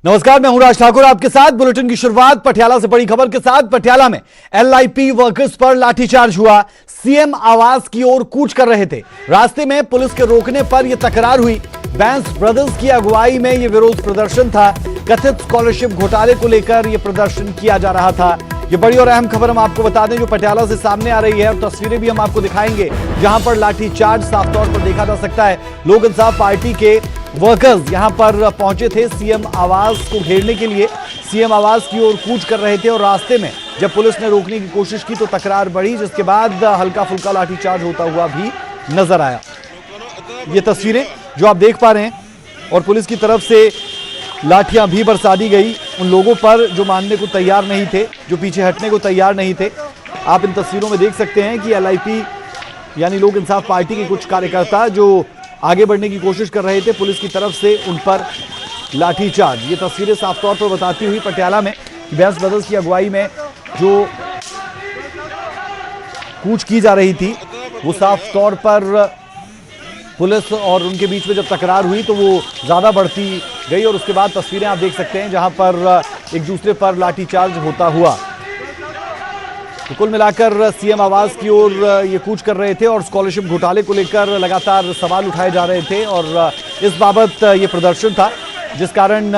नमस्कार, मैं हूं राज ठाकुर आपके साथ। बुलेटिन की शुरुआत पटियाला से बड़ी खबर के साथ। पटियाला में एलआईपी वर्कर्स पर लाठीचार्ज हुआ। सीएम आवास की ओर कूच कर रहे थे। रास्ते में पुलिस के रोकने पर यह तकरार हुई। बैंस ब्रदर्स की अगुवाई में यह विरोध प्रदर्शन था। कथित स्कॉलरशिप घोटाले को लेकर यह प्रदर्शन किया जा रहा था। ये बड़ी और अहम खबर हम आपको बता दें जो पटियाला से सामने आ रही है, और तस्वीरें भी हम आपको दिखाएंगे जहां पर लाठीचार्ज साफ तौर पर देखा जा सकता है। लोक इंसाफ पार्टी के वर्कर्स यहां पर पहुंचे थे सीएम आवास को घेरने के लिए। सीएम आवास की ओर कूच कर रहे थे और रास्ते में जब पुलिस ने रोकने की कोशिश की तो तकरार बढ़ी, जिसके बाद हल्का फुल्का लाठीचार्ज होता हुआ भी नजर आया। ये तस्वीरें जो आप देख पा रहे हैं, और पुलिस की तरफ से लाठियां भी बरसा दी गई उन लोगों पर जो मानने को तैयार नहीं थे, जो पीछे हटने को तैयार नहीं थे। आप इन तस्वीरों में देख सकते हैं कि एलआईपी यानी लोक इंसाफ पार्टी के कुछ कार्यकर्ता जो आगे बढ़ने की कोशिश कर रहे थे, पुलिस की तरफ से उन पर लाठीचार्ज। ये तस्वीरें साफ तौर पर बताती हुई पटियाला में बैंस ब्रदर्स की अगुवाई में जो कूच की जा रही थी, वो साफ तौर पर पुलिस और उनके बीच में जब तकरार हुई तो वो ज्यादा बढ़ती गई। और उसके बाद तस्वीरें आप देख सकते हैं जहां पर एक दूसरे पर लाठीचार्ज होता हुआ। तो कुल मिलाकर सीएम आवास की ओर ये कूच कर रहे थे और स्कॉलरशिप घोटाले को लेकर लगातार सवाल उठाए जा रहे थे, और इस बाबत ये प्रदर्शन था, जिस कारण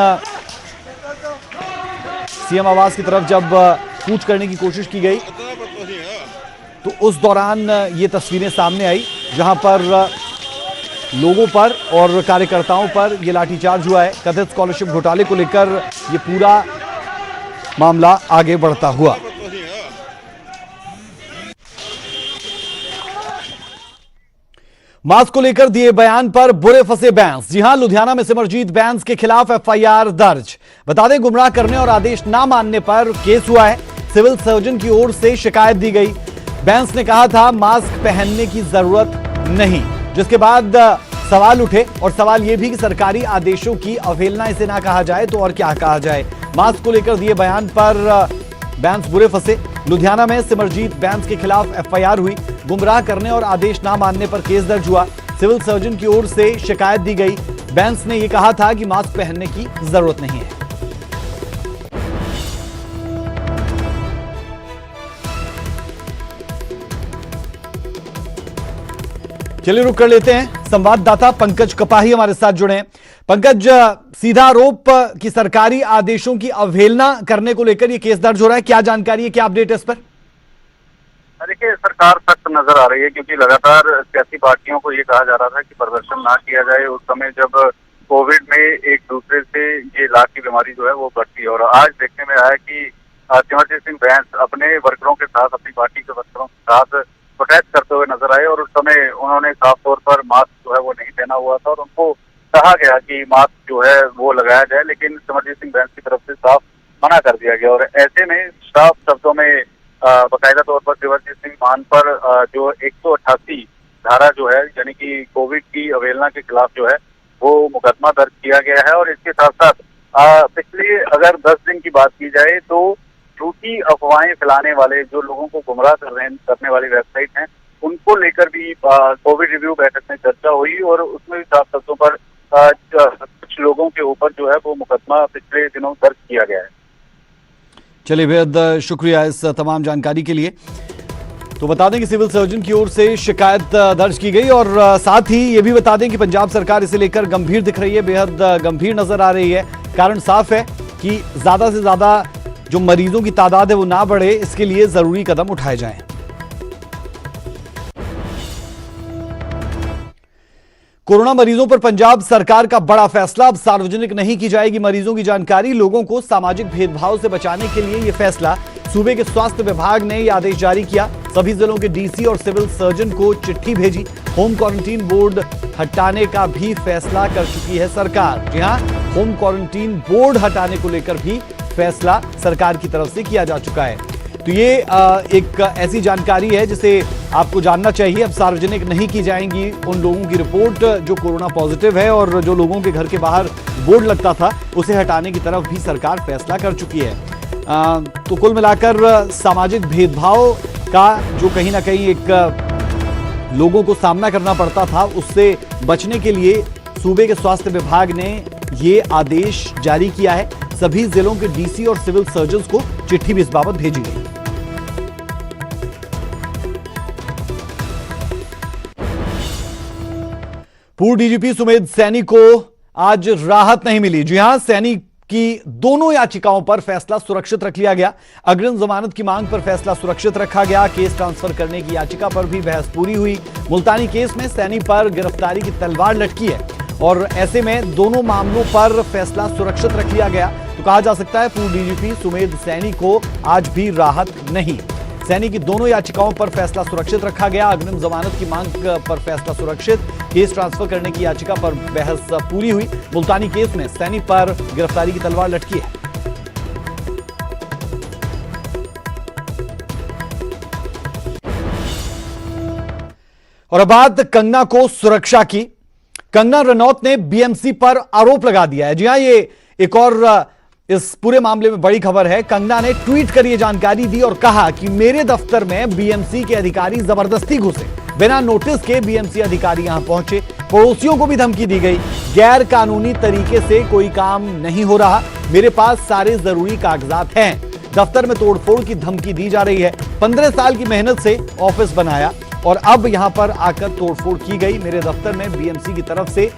सीएम आवास की तरफ जब कूच करने की कोशिश की गई तो उस दौरान ये तस्वीरें सामने आई जहां पर लोगों पर और कार्यकर्ताओं पर यह लाठीचार्ज हुआ है। कथित स्कॉलरशिप घोटाले को लेकर यह पूरा मामला आगे बढ़ता हुआ। मास्क को लेकर दिए बयान पर बुरे फंसे बैंस। जी हां, लुधियाना में सिमरजीत बैंस के खिलाफ एफआईआर दर्ज। बता दें, गुमराह करने और आदेश ना मानने पर केस हुआ है। सिविल सर्जन की ओर से शिकायत दी गई। बैंस ने कहा था मास्क पहनने की जरूरत नहीं, जिसके बाद सवाल उठे, और सवाल यह भी कि सरकारी आदेशों की अवहेलना इसे ना कहा जाए तो और क्या कहा जाए। मास्क को लेकर दिए बयान पर बैंस बुरे फंसे। लुधियाना में सिमरजीत बैंस के खिलाफ एफआईआर हुई। गुमराह करने और आदेश ना मानने पर केस दर्ज हुआ। सिविल सर्जन की ओर से शिकायत दी गई। बैंस ने यह कहा था कि मास्क पहनने की जरूरत नहीं है। चलिए रुक कर लेते हैं। संवाददाता पंकज कपाही हमारे साथ जुड़े हैं। पंकज, सीधा आरोप कि सरकारी आदेशों की अवहेलना करने को लेकर यह केस दर्ज हो रहा है, क्या जानकारी है, क्या अपडेट है इस पर? देखिए, सरकार सख्त नजर आ रही है क्योंकि लगातार सियासी पार्टियों को ये कहा जा रहा था कि प्रदर्शन ना किया जाए उस समय जब कोविड में एक दूसरे से ये लाख की बीमारी जो है वो बढ़ती है। और आज देखने में आया कि सिमरजीत सिंह बैंस अपने वर्करों के साथ, अपनी पार्टी के वर्करों के साथ प्रोटेस्ट करते हुए नजर आए, और उस समय उन्होंने साफ तौर पर मास्क जो है वो नहीं पहना हुआ था और उनको कहा गया कि मास्क जो है वो लगाया जाए, लेकिन सिमरजीत सिंह बैंस की तरफ से साफ मना कर दिया गया। और ऐसे में साफ शब्दों में बाकायदा तौर पर सिमरजीत सिंह मान पर जो 188 धारा जो है यानी कि कोविड की अवहेलना के खिलाफ जो है वो मुकदमा दर्ज किया गया है। और इसके साथ साथ पिछले अगर 10 दिन की बात की जाए तो झूठी अफवाहें फैलाने वाले जो लोगों को गुमराह करने वाली वेबसाइट हैं, उनको लेकर भी कोविड रिव्यू बैठक में चर्चा हुई, और उसमें भी साफ शब्दों पर कुछ लोगों के ऊपर जो है वो मुकदमा पिछले दिनों दर्ज किया गया है। चलिए, बेहद शुक्रिया इस तमाम जानकारी के लिए। तो बता दें कि सिविल सर्जन की ओर से शिकायत दर्ज की गई, और साथ ही ये भी बता दें कि पंजाब सरकार इसे लेकर गंभीर दिख रही है, बेहद गंभीर नजर आ रही है। कारण साफ है कि ज्यादा से ज्यादा जो मरीजों की तादाद है वो ना बढ़े, इसके लिए जरूरी कदम उठाए जाएं। कोरोना मरीजों पर पंजाब सरकार का बड़ा फैसला। अब सार्वजनिक नहीं की जाएगी मरीजों की जानकारी। लोगों को सामाजिक भेदभाव से बचाने के लिए यह फैसला। सूबे के स्वास्थ्य विभाग ने यह आदेश जारी किया। सभी जिलों के डीसी और सिविल सर्जन को चिट्ठी भेजी। होम क्वारंटीन बोर्ड हटाने का भी फैसला कर चुकी है सरकार। जी हां, होम क्वारंटीन बोर्ड हटाने को लेकर भी फैसला सरकार की तरफ से किया जा चुका है। तो ये एक ऐसी जानकारी है जिसे आपको जानना चाहिए। अब सार्वजनिक नहीं की जाएंगी उन लोगों की रिपोर्ट जो कोरोना पॉजिटिव है, और जो लोगों के घर के बाहर बोर्ड लगता था उसे हटाने की तरफ भी सरकार फैसला कर चुकी है। तो कुल मिलाकर सामाजिक भेदभाव का जो कहीं ना कहीं एक लोगों को सामना करना पड़ता था, उससे बचने के लिए सूबे के स्वास्थ्य विभाग ने ये आदेश जारी किया है। सभी जिलों के डीसी और सिविल सर्जन्स को चिट्ठी भी इस बाबत भेजी गई। पूर्व डीजीपी सुमेध सैनी को आज राहत नहीं मिली। जी हां, सैनी की दोनों याचिकाओं पर फैसला सुरक्षित रख लिया गया। अग्रिम जमानत की मांग पर फैसला सुरक्षित रखा गया। केस ट्रांसफर करने की याचिका पर भी बहस पूरी हुई। मुल्तानी केस में सैनी पर गिरफ्तारी की तलवार लटकी है और ऐसे में दोनों मामलों पर फैसला सुरक्षित रख लिया गया। तो कहा जा सकता है पूर्व डीजीपी सुमेध सैनी को आज भी राहत नहीं। सैनी की दोनों याचिकाओं पर फैसला सुरक्षित रखा गया। अग्रिम जमानत की मांग पर फैसला सुरक्षित। केस ट्रांसफर करने की याचिका पर बहस पूरी हुई। मुल्तानी केस में सैनी पर गिरफ्तारी की तलवार लटकी है। और अब बात कंगना को सुरक्षा की। कंगना रनौत ने बीएमसी पर आरोप लगा दिया है। जी हां, ये एक और इस पूरे मामले में बड़ी खबर है। कंगना ने ट्वीट कर यह जानकारी दी और कहा कि मेरे दफ्तर में बीएमसी के अधिकारी जबरदस्ती घुसे, बिना नोटिस के बीएमसी अधिकारी यहां पहुंचे, पड़ोसियों को भी धमकी दी गई, गैर कानूनी तरीके से कोई काम नहीं हो रहा, मेरे पास सारे जरूरी कागजात हैं, दफ्तर में तोड़फोड़ की धमकी दी जा रही है, 15 साल की मेहनत से ऑफिस बनाया और अब यहां पर आकर तोड़फोड़ की गई। मेरे दफ्तर में बीएमसी की तरफ से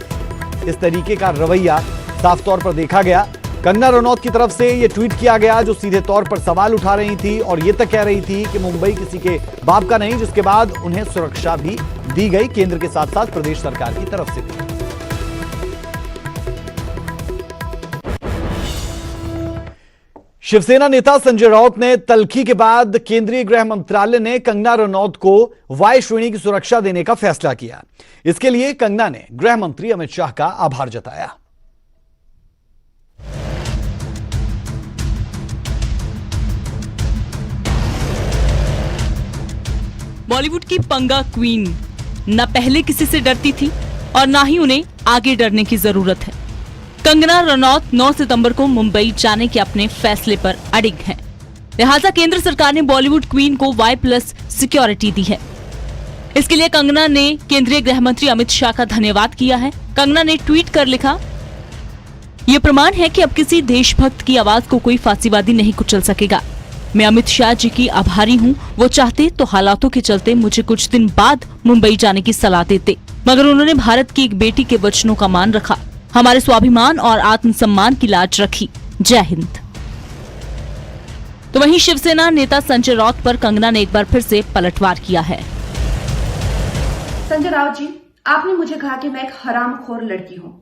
इस तरीके का रवैया साफ तौर पर देखा गया। कंगना रनौत की तरफ से यह ट्वीट किया गया जो सीधे तौर पर सवाल उठा रही थी और यह तक कह रही थी कि मुंबई किसी के बाप का नहीं, जिसके बाद उन्हें सुरक्षा भी दी गई केंद्र के साथ साथ प्रदेश सरकार की तरफ से भी। शिवसेना नेता संजय राउत ने तल्खी के बाद केंद्रीय गृह मंत्रालय ने कंगना रनौत को वाई श्रेणी की सुरक्षा देने का फैसला किया। इसके लिए कंगना ने गृह मंत्री अमित शाह का आभार जताया। बॉलीवुड की पंगा क्वीन न पहले किसी से डरती थी और ना ही उन्हें आगे डरने की जरूरत है। कंगना रनौत 9 सितंबर को मुंबई जाने के अपने फैसले पर अडिग हैं। लिहाजा केंद्र सरकार ने बॉलीवुड क्वीन को Y+ सिक्योरिटी दी है। इसके लिए कंगना ने केंद्रीय गृह मंत्री अमित शाह का धन्यवाद किया है। कंगना ने ट्वीट कर लिखा, यह प्रमाण है कि अब किसी देशभक्त की आवाज को कोई फांसीवादी नहीं कुचल सकेगा। मैं अमित शाह जी की आभारी हूँ। वो चाहते तो हालातों के चलते मुझे कुछ दिन बाद मुंबई जाने की सलाह देते, मगर उन्होंने भारत की एक बेटी के वचनों का मान रखा, हमारे स्वाभिमान और आत्मसम्मान की लाज रखी। जय हिंद। तो वहीं शिवसेना नेता संजय राउत पर कंगना ने एक बार फिर से पलटवार किया है। संजय राउत जी, आपने मुझे कहा कि मैं एक हरामखोर लड़की हूं।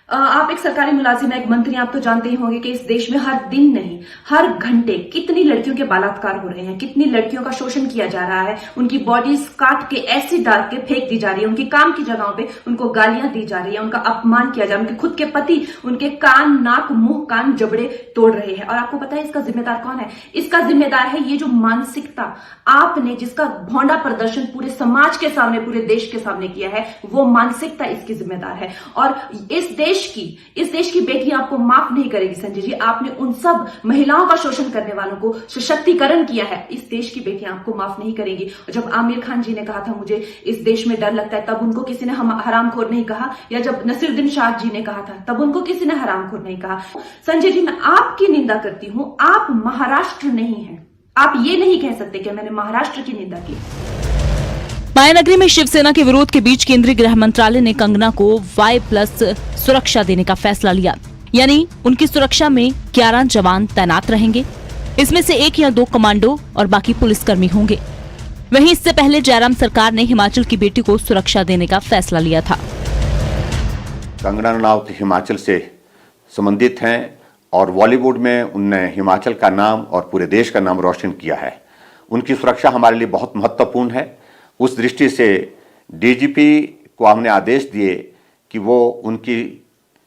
आप एक सरकारी मुलाजिम हैं, एक मंत्री, आप तो जानते ही होंगे कि इस देश में हर दिन नहीं हर घंटे कितनी लड़कियों के बलात्कार हो रहे हैं, कितनी लड़कियों का शोषण किया जा रहा है, उनकी बॉडीज काट के ऐसी डाल के फेंक दी जा रही है, उनकी काम की जगहों पे उनको गालियां दी जा रही है, उनका अपमान किया जा रहा है, उनके खुद के पति उनके कान, नाक, मुंह, कान, जबड़े तोड़ रहे हैं। और आपको पता है इसका जिम्मेदार कौन है? इसका जिम्मेदार है ये जो मानसिकता आपने, जिसका भौंडा प्रदर्शन पूरे समाज के सामने, पूरे देश के सामने किया है, वो मानसिकता इसकी जिम्मेदार है। और इस देश की बेटियां आपको माफ नहीं करेगी संजय जी। आपने उन सब महिलाओं का शोषण करने वालों को सशक्तिकरण किया है, इस देश की बेटियां आपको माफ नहीं करेंगी। जब आमिर खान जी ने कहा था मुझे इस देश में डर लगता है, तब उनको किसी ने हरामखोर नहीं कहा, या जब नसीरुद्दीन शाह जी ने कहा था तब उनको किसी ने हरामखोर नहीं कहा। संजय जी, मैं आपकी निंदा करती हूं, आप महाराष्ट्र नहीं है, आप ये नहीं कह सकते कि मैंने महाराष्ट्र की निंदा की। मायानगरी में शिवसेना के विरोध के बीच केंद्रीय गृह मंत्रालय ने कंगना को Y+ सुरक्षा देने का फैसला लिया, यानी उनकी सुरक्षा में 11 जवान तैनात रहेंगे। इसमें से 1 या 2 कमांडो और बाकी पुलिसकर्मी होंगे। वहीं इससे पहले जयराम सरकार ने हिमाचल की बेटी को सुरक्षा देने का फैसला लिया था। कंगना रनौत हिमाचल से संबंधित हैं और बॉलीवुड में उनने हिमाचल का नाम और पूरे देश का नाम रोशन किया है। उनकी सुरक्षा हमारे लिए बहुत महत्वपूर्ण है। उस दृष्टि से डीजीपी को हमने आदेश दिए कि वो उनकी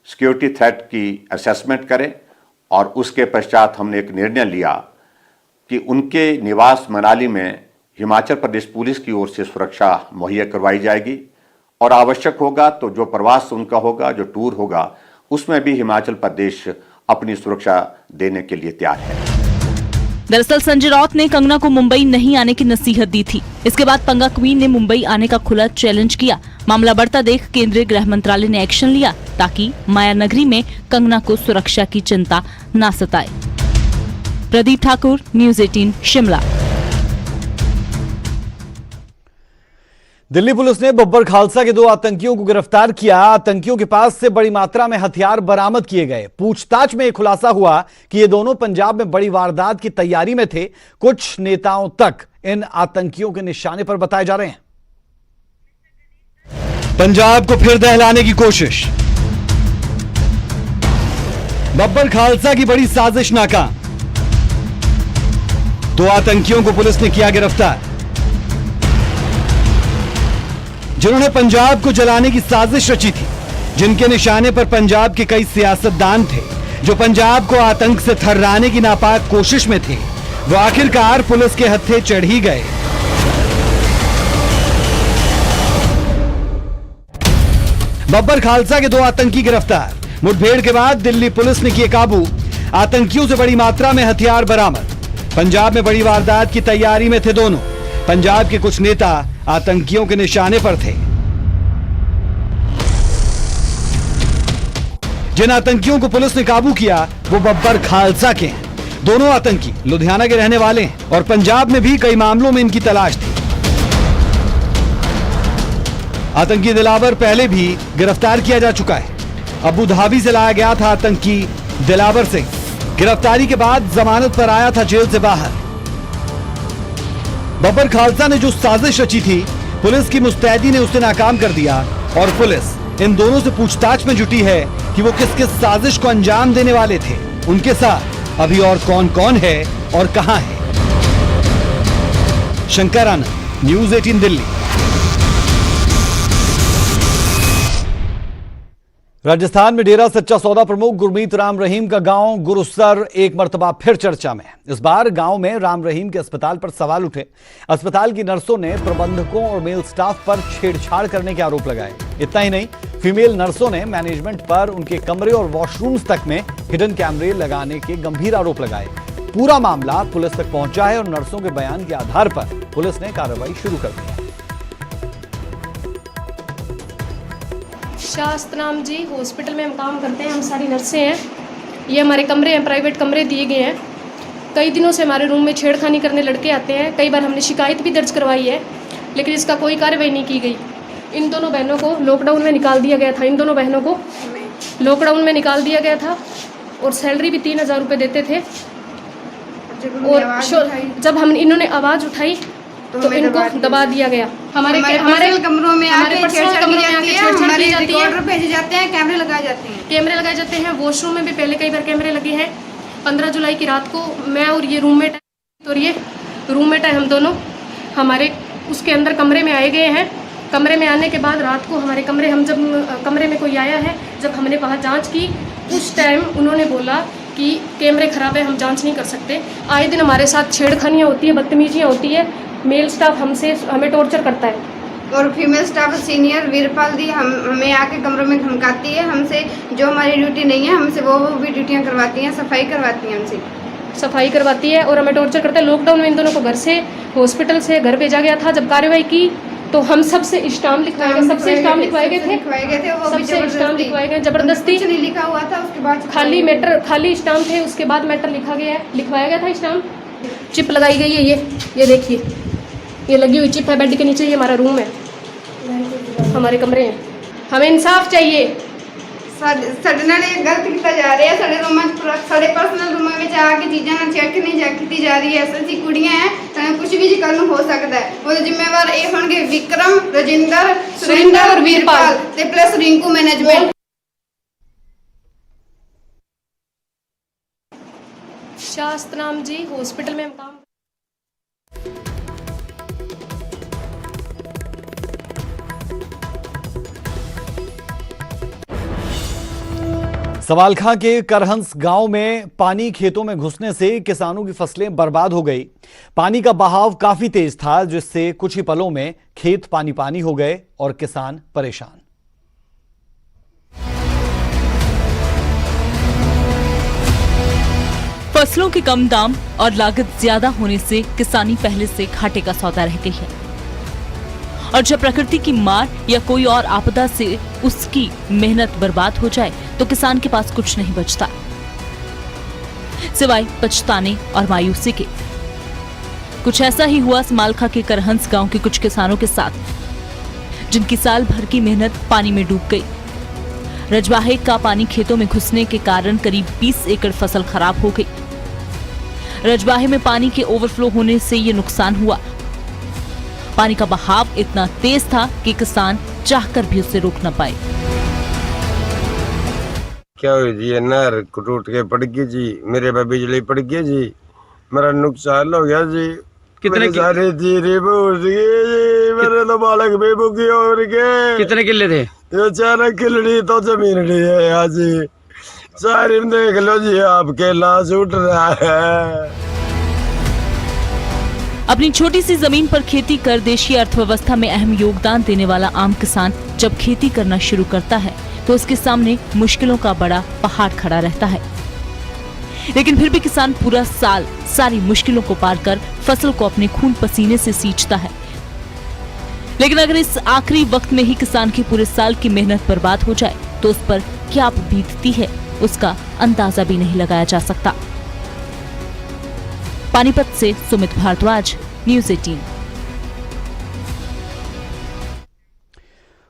सिक्योरिटी थ्रेट की असेसमेंट करें और उसके पश्चात हमने एक निर्णय लिया कि उनके निवास मनाली में हिमाचल प्रदेश पुलिस की ओर से सुरक्षा मुहैया करवाई जाएगी और आवश्यक होगा तो जो प्रवास उनका होगा, जो टूर होगा, उसमें भी हिमाचल प्रदेश अपनी सुरक्षा देने के लिए तैयार है। दरअसल संजय राउत ने कंगना को मुंबई नहीं आने की नसीहत दी थी। इसके बाद पंगा क्वीन ने मुंबई आने का खुला चैलेंज किया। मामला बढ़ता देख केंद्रीय गृह मंत्रालय ने एक्शन लिया ताकि माया नगरी में कंगना को सुरक्षा की चिंता न सताए। प्रदीप ठाकुर, न्यूज़ 18 शिमला। दिल्ली पुलिस ने बब्बर खालसा के 2 आतंकियों को गिरफ्तार किया। आतंकियों के पास से बड़ी मात्रा में हथियार बरामद किए गए। पूछताछ में खुलासा हुआ कि ये दोनों पंजाब में बड़ी वारदात की तैयारी में थे। कुछ नेताओं तक इन आतंकियों के निशाने पर बताए जा रहे हैं। पंजाब को फिर दहलाने की कोशिश। बब्बर खालसा की बड़ी साजिश नाकाम। 2 आतंकियों को पुलिस ने किया गिरफ्तार, जिन्होंने पंजाब को जलाने की साजिश रची थी, जिनके निशाने पर पंजाब के कई सियासतदान थे, जो पंजाब को आतंक से थर्राने की नापाक कोशिश में थे, वो आखिरकार पुलिस के हत्थे चढ़ ही गए। बब्बर खालसा के 2 आतंकी गिरफ्तार। मुठभेड़ के बाद दिल्ली पुलिस ने किए काबू। आतंकियों से बड़ी मात्रा में हथियार बरामद। पंजाब में बड़ी वारदात की तैयारी में थे दोनों। पंजाब के कुछ नेता आतंकियों के निशाने पर थे। जिन आतंकियों को पुलिस ने काबू किया वो बब्बर खालसा के हैं। दोनों आतंकी लुधियाना के रहने वाले हैं और पंजाब में भी कई मामलों में इनकी तलाश थी। आतंकी दिलावर पहले भी गिरफ्तार किया जा चुका है। अबू धाबी से लाया गया था आतंकी दिलावर सिंह। गिरफ्तारी के बाद जमानत पर आया था जेल से बाहर। बब्बर खालसा ने जो साजिश रची थी, पुलिस की मुस्तैदी ने उसे नाकाम कर दिया और पुलिस इन दोनों से पूछताछ में जुटी है कि वो किस किस साजिश को अंजाम देने वाले थे। उनके साथ अभी और कौन कौन है और कहां है। शंकर आनंद, न्यूज़ 18 दिल्ली। राजस्थान में डेरा सच्चा सौदा प्रमुख गुरमीत राम रहीम का गांव गुरुसर एक मर्तबा फिर चर्चा में। इस बार गांव में राम रहीम के अस्पताल पर सवाल उठे। अस्पताल की नर्सों ने प्रबंधकों और मेल स्टाफ पर छेड़छाड़ करने के आरोप लगाए। इतना ही नहीं, फीमेल नर्सों ने मैनेजमेंट पर उनके कमरे और वॉशरूम्स तक में हिडन कैमरे लगाने के गंभीर आरोप लगाए। पूरा मामला पुलिस तक पहुंचा है और नर्सों के बयान के आधार पर पुलिस ने कार्रवाई शुरू कर दी है। शास्त्रनाम जी हॉस्पिटल में हम काम करते हैं। हम सारी नर्सें हैं। ये हमारे कमरे हैं, प्राइवेट कमरे दिए गए हैं। कई दिनों से हमारे रूम में छेड़खानी करने लड़के आते हैं। कई बार हमने शिकायत भी दर्ज करवाई है, लेकिन इसका कोई कार्रवाई नहीं की गई। इन दोनों बहनों को लॉकडाउन में निकाल दिया गया था। इन दोनों बहनों को लॉकडाउन में निकाल दिया गया था और सैलरी भी 3000 रुपये देते थे। और जब हम इन्होंने आवाज़ उठाई तो इनको दबा दिया गया। हमारे कमरों में आके छेड़छाड़ की जाती है, हमारे जाती है, रिकॉर्डर भेजे जाते हैं, कैमरे लगाए जाते हैं। वॉशरूम में भी पहले कई बार कैमरे लगे हैं। 15 जुलाई की रात को मैं और ये रूममेट है हम दोनों, हमारे उसके अंदर कमरे में आए गए हैं। कमरे में आने के बाद रात को हमारे जब कमरे में कोई आया है, जब हमने वहाँ जांच की उस टाइम उन्होंने बोला कि कैमरे खराब है, हम जांच नहीं कर सकते। आए दिन हमारे साथ छेड़खानियाँ होती है, बदतमीजियाँ होती है। मेल स्टाफ हमें टॉर्चर करता है और फीमेल स्टाफ सीनियर वीरपाल दी हमें आके कमरों में धमकाती है। हमसे जो हमारी ड्यूटी नहीं है हमसे वो भी ड्यूटियाँ करवाती हैं, सफाई करवाती हैं, हमसे सफाई करवाती है और हमें टॉर्चर करता है। लॉकडाउन में इन दोनों को घर से हॉस्पिटल से घर भेजा गया था। जब कार्रवाई की तो हम सबसे स्टाम्प लिखवाए गए, सबसे स्टाम्प लिखवाए गए थे, सबसे स्टाम्प लिखवाए गए जबरदस्ती। नहीं लिखा हुआ था, उसके बाद खाली स्टाम्प थे, उसके बाद मैटर लिखवाया गया था। स्टाम्प चिप लगाई गई है। ये देखिए, ये लगी हुई चिप है बेड के नीचे। ये हमारा रूम है, हमारे कमरे हैं। हमें इंसाफ चाहिए। ਸਾਡੇ ਨਾਲ ਇਹ ਗਲਤ ਕੀਤਾ ਜਾ ਰਿਹਾ। ਸਾਡੇ ਰੂਮਾਂ 'ਚ ਸਾਡੇ ਪਰਸਨਲ ਰੂਮਾਂ ਵਿੱਚ ਆ ਕੇ ਚੀਜ਼ਾਂ ਨਾਲ ਚੈੱਕ ਨਹੀਂ ਕੀਤੀ ਜਾ ਰਹੀ ਹੈ। ਅਸੀਂ ਕੁੜੀਆਂ ਹੈ ਤਾਂ ਕੁਝ ਵੀ ਜੀ ਕੱਲ ਨੂੰ ਹੋ ਸਕਦਾ ਹੈ। ਉਹਦੇ ਜ਼ਿੰਮੇਵਾਰ ਇਹ ਹੋਣਗੇ ਵਿਕਰਮ, ਰਜਿੰਦਰ, ਸੁਰਿੰਦਰ ਔਰ ਵੀਰਪਾਲ ਤੇ ਪਲੱਸ ਰਿੰਕੂ ਮੈਨੇਜਮੈਂਟ। शास्त्रनाम जी हॉस्पिटल में हम काम। सवालखां के करहंस गांव में पानी खेतों में घुसने से किसानों की फसलें बर्बाद हो गई। पानी का बहाव काफी तेज था, जिससे कुछ ही पलों में खेत पानी पानी हो गए और किसान परेशान। फसलों के कम दाम और लागत ज्यादा होने से किसानी पहले से घाटे का सौदा रह गई है। और जब प्रकृति की मार या कोई और आपदा से उसकी मेहनत बर्बाद हो जाए तो किसान के पास कुछ नहीं बचता सिवाय पछताने और मायूसी के। कुछ ऐसा ही हुआ समालखा के करहंस गांव के कुछ किसानों के साथ, जिनकी साल भर की मेहनत पानी में डूब गई। रजवाहे का पानी खेतों में घुसने के कारण करीब 20 एकड़ फसल खराब हो गई। रजवाहे में पानी के ओवरफ्लो होने से ये नुकसान हुआ। पानी का बहाव इतना तेज था कि किसान चाहकर भी उसे रोक न पाए। क्या हुई जी, नहर टूट के पड़ गई जी, मेरे पे बिजली पड़ गई जी, मेरा नुकसान हो गया जी। कितने सारे जीरे बोल गए जी, मेरे तो बालक बेबुकी और गए। कितने किले थे? ये 4 किल्ली तो जमीन ली है यहाँ जी। सारी देख लो जी, आपके लाश उठ रहा है। अपनी छोटी सी जमीन पर खेती कर देशी अर्थव्यवस्था में अहम योगदान देने वाला आम किसान जब खेती करना शुरू करता है तो उसके सामने मुश्किलों का बड़ा पहाड़ खड़ा रहता है। लेकिन फिर भी किसान पूरा साल सारी मुश्किलों को पार कर फसल को अपने खून पसीने से सींचता है। लेकिन अगर इस आखिरी वक्त में ही किसान की पूरे साल की मेहनत बर्बाद हो जाए तो उस पर क्या बीतती है उसका अंदाजा भी नहीं लगाया जा सकता। पानीपत से Sumit Bhardwaj, news 18।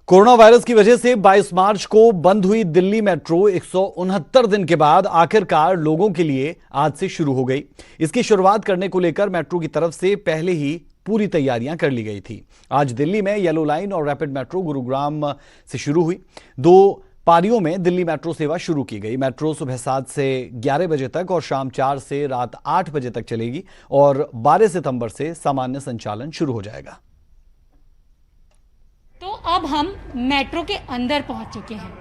Coronavirus की वजह से 22 मार्च को बंद हुई दिल्ली मेट्रो 169 दिन के बाद आखिरकार लोगों के लिए आज से शुरू हो गई। इसकी शुरुआत करने को लेकर मेट्रो की तरफ से पहले ही पूरी तैयारियां कर ली गई थी। आज दिल्ली में येलो लाइन और रैपिड मेट्रो गुरुग्राम से शुरू हुई। 2 पारियों में दिल्ली मेट्रो सेवा शुरू की गई। मेट्रो सुबह 7 से 11 बजे तक और शाम 4 से रात 8 बजे तक चलेगी और 12 सितंबर से सामान्य संचालन शुरू हो जाएगा। तो अब हम मेट्रो के अंदर पहुंच चुके हैं।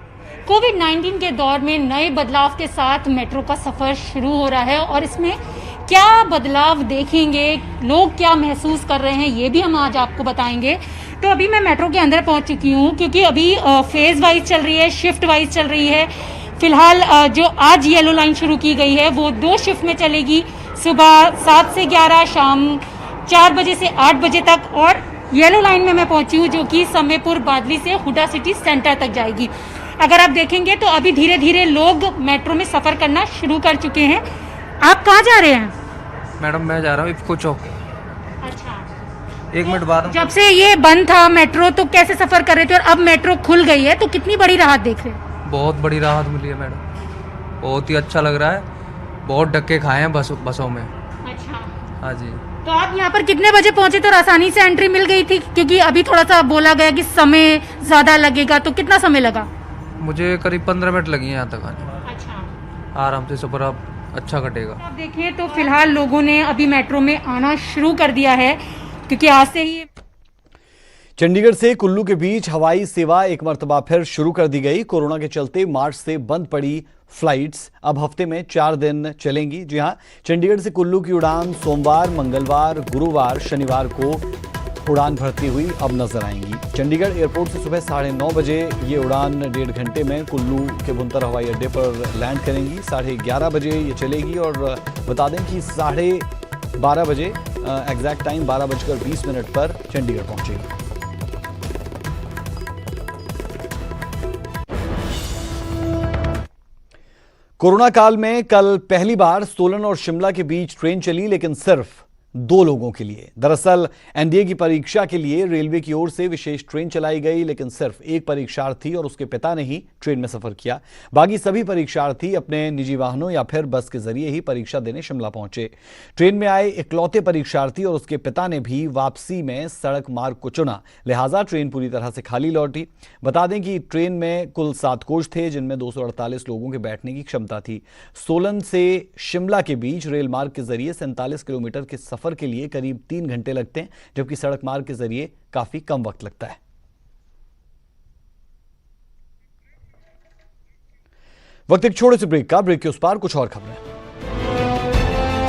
कोविड-19 के दौर में नए बदलाव के साथ मेट्रो का सफर शुरू हो रहा है और इसमें क्या बदलाव देखेंगे, लोग क्या महसूस कर रहे हैं, ये भी हम आज आपको बताएंगे। तो अभी मैं मेट्रो के अंदर पहुंच चुकी हूँ क्योंकि अभी फेज वाइज चल रही है, शिफ्ट वाइज चल रही है। फिलहाल जो आज येलो लाइन शुरू की गई है वो 2 शिफ्ट में चलेगी, सुबह 7 से 11, शाम 4 बजे से 8 बजे तक। और येलो लाइन में मैं पहुंची हूँ जो कि समयपुर बादली से हुडा सिटी सेंटर तक जाएगी। अगर आप देखेंगे तो अभी धीरे धीरे लोग मेट्रो में सफर करना शुरू कर चुके हैं। आप कहाँ जा रहे हैं? मैडम मैं जा रहा हूँ इफ्को चौक। अच्छा, 1 मिनट बाद। जब से ये बंद था मेट्रो तो कैसे सफर कर रहे थे और अब मेट्रो खुल गई है तो कितनी बड़ी राहत देख रहे हैं? बहुत बड़ी राहत मिली है मैडम, बहुत ही अच्छा लग रहा है। बहुत धक्के खाए हैं बसों में। अच्छा, हाँ जी। तो आप यहाँ पर कितने बजे पहुंचे तो आसानी से एंट्री मिल गई थी? क्योंकि अभी थोड़ा सा बोला गया कि समय ज्यादा लगेगा, तो कितना समय लगा? मुझे करीब 15 मिनट लगी है यहाँ तक आने। अच्छा, आराम से सफर आप अच्छा कटेगा। आप देखिए तो फिलहाल लोगों ने अभी मेट्रो में आना शुरू कर दिया है क्योंकि आज से ही चंडीगढ़ से कुल्लू के बीच हवाई सेवा एक मर्तबा फिर शुरू कर दी गई। कोरोना के चलते मार्च से बंद पड़ी फ्लाइट्स अब हफ्ते में 4 दिन चलेंगी। जी हां, चंडीगढ़ से कुल्लू की उड़ान सोमवार, मंगलवार, गुरुवार, शनिवार को उड़ान भरती हुई अब नजर आएंगी। चंडीगढ़ एयरपोर्ट से सुबह 9:30 बजे ये उड़ान 1.5 घंटे में कुल्लू के भुंतर हवाई अड्डे पर लैंड करेंगी। 11:30 बजे ये चलेगी और बता दें कि 12:30 बजे एग्जैक्ट टाइम 12:20 पर चंडीगढ़ पहुंचेगी। कोरोना काल में कल पहली बार सोलन और शिमला के बीच ट्रेन चली, लेकिन सिर्फ 2 लोगों के लिए। दरअसल एनडीए की परीक्षा के लिए रेलवे की ओर से विशेष ट्रेन चलाई गई, लेकिन सिर्फ एक परीक्षार्थी और उसके पिता ने ही ट्रेन में सफर किया। बाकी सभी परीक्षार्थी अपने निजी वाहनों या फिर बस के जरिए ही परीक्षा देने शिमला पहुंचे। ट्रेन में आए इकलौते परीक्षार्थी और उसके पिता ने भी वापसी में सड़क मार्ग को चुना, लिहाजा ट्रेन पूरी तरह से खाली लौटी। बता दें कि ट्रेन में कुल 7 कोच थे, जिनमें 248 लोगों के बैठने की क्षमता थी। सोलन से शिमला के बीच रेल मार्ग के जरिए 47 किलोमीटर के सफर के लिए करीब 3 घंटे लगते हैं, जबकि सड़क मार्ग के जरिए काफी कम वक्त लगता है। वक्त एक छोटे से ब्रेक का। ब्रेक के उस पार कुछ और खबरें।